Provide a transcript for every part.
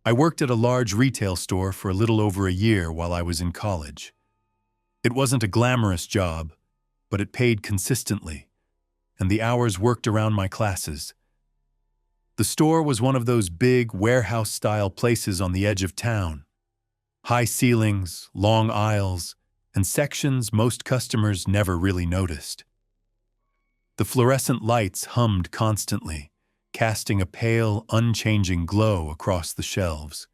I worked at a large retail store for a little over a year while I was in college. It wasn't a glamorous job, but it paid consistently, and the hours worked around my classes. The store was one of those big warehouse-style places on the edge of town. High ceilings, long aisles, and sections most customers never really noticed. The fluorescent lights hummed constantly, casting a pale, unchanging glow across the shelves.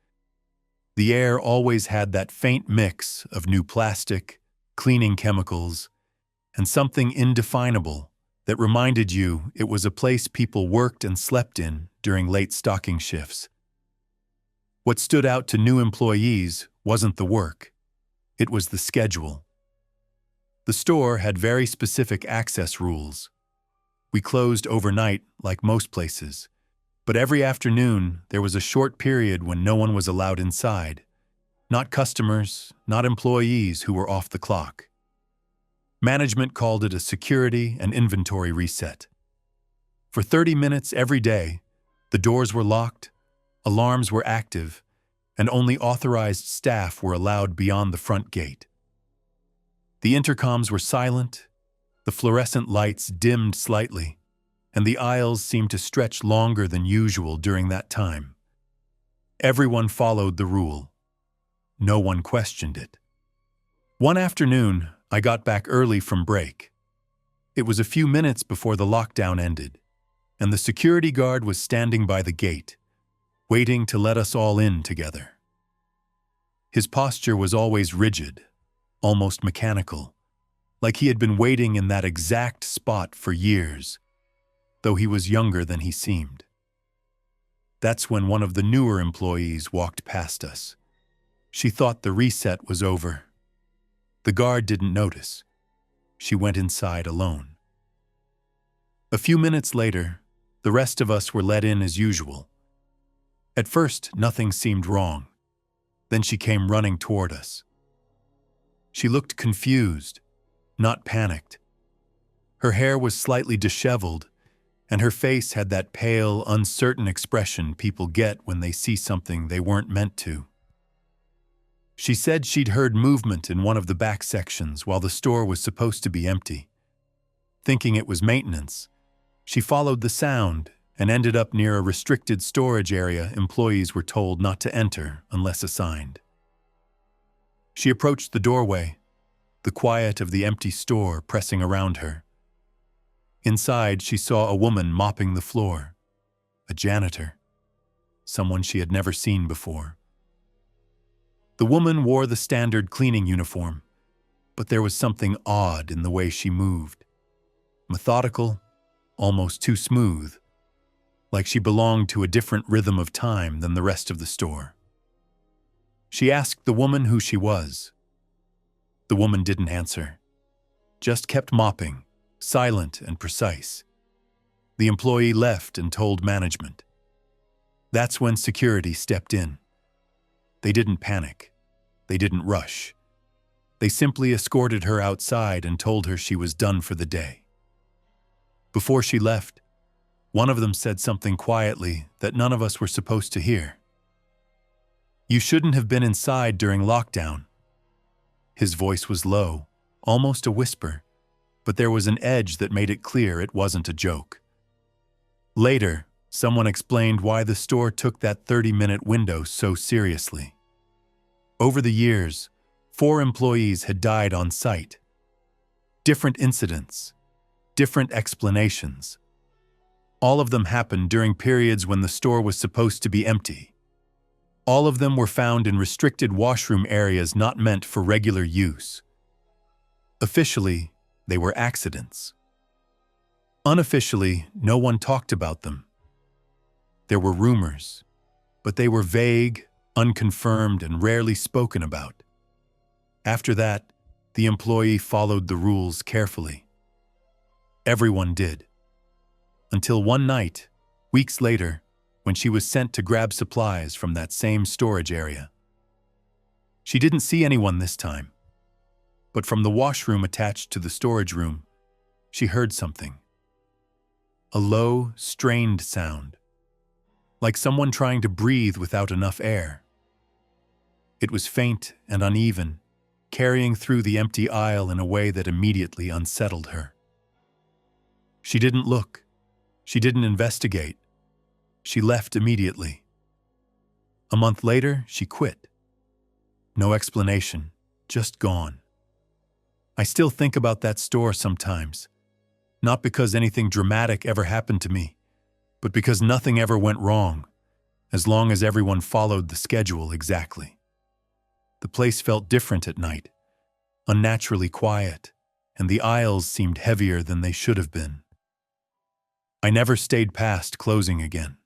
The air always had that faint mix of new plastic, cleaning chemicals, and something indefinable that reminded you it was a place people worked and slept in during late stocking shifts. What stood out to new employees wasn't the work, it was the schedule. The store had very specific access rules. We closed overnight like most places, but every afternoon there was a short period when no one was allowed inside. Not customers, not employees who were off the clock. Management called it a security and inventory reset. For 30 minutes every day, the doors were locked, alarms were active, and only authorized staff were allowed beyond the front gate. The intercoms were silent, the fluorescent lights dimmed slightly, and the aisles seemed to stretch longer than usual during that time. Everyone followed the rule. No one questioned it. One afternoon, I got back early from break. It was a few minutes before the lockdown ended, and the security guard was standing by the gate, waiting to let us all in together. His posture was always rigid, almost mechanical, like he had been waiting in that exact spot for years, though he was younger than he seemed. That's when one of the newer employees walked past us. She thought the reset was over. The guard didn't notice. She went inside alone. A few minutes later, the rest of us were let in as usual. At first, nothing seemed wrong. Then she came running toward us. She looked confused, not panicked. Her hair was slightly disheveled, and her face had that pale, uncertain expression people get when they see something they weren't meant to. She said she'd heard movement in one of the back sections while the store was supposed to be empty. Thinking it was maintenance, she followed the sound and ended up near a restricted storage area employees were told not to enter unless assigned. She approached the doorway, the quiet of the empty store pressing around her. Inside, she saw a woman mopping the floor, a janitor, someone she had never seen before. The woman wore the standard cleaning uniform, but there was something odd in the way she moved. Methodical, almost too smooth, like she belonged to a different rhythm of time than the rest of the store. She asked the woman who she was. The woman didn't answer, just kept mopping, silent and precise. The employee left and told management. That's when security stepped in. They didn't panic. They didn't rush. They simply escorted her outside and told her she was done for the day. Before she left, one of them said something quietly that none of us were supposed to hear. "You shouldn't have been inside during lockdown." His voice was low, almost a whisper, but there was an edge that made it clear it wasn't a joke. Later, someone explained why the store took that 30-minute window so seriously. Over the years, 4 employees had died on site. Different incidents, different explanations. All of them happened during periods when the store was supposed to be empty. All of them were found in restricted washroom areas not meant for regular use. Officially, they were accidents. Unofficially, no one talked about them. There were rumors, but they were vague, unconfirmed, and rarely spoken about. After that, the employee followed the rules carefully. Everyone did. Until one night, weeks later, when she was sent to grab supplies from that same storage area. She didn't see anyone this time, but from the washroom attached to the storage room, she heard something. A low, strained sound, like someone trying to breathe without enough air. It was faint and uneven, carrying through the empty aisle in a way that immediately unsettled her. She didn't look. She didn't investigate. She left immediately. A month later, she quit. No explanation, just gone. I still think about that store sometimes, not because anything dramatic ever happened to me, but because nothing ever went wrong, as long as everyone followed the schedule exactly. The place felt different at night, unnaturally quiet, and the aisles seemed heavier than they should have been. I never stayed past closing again.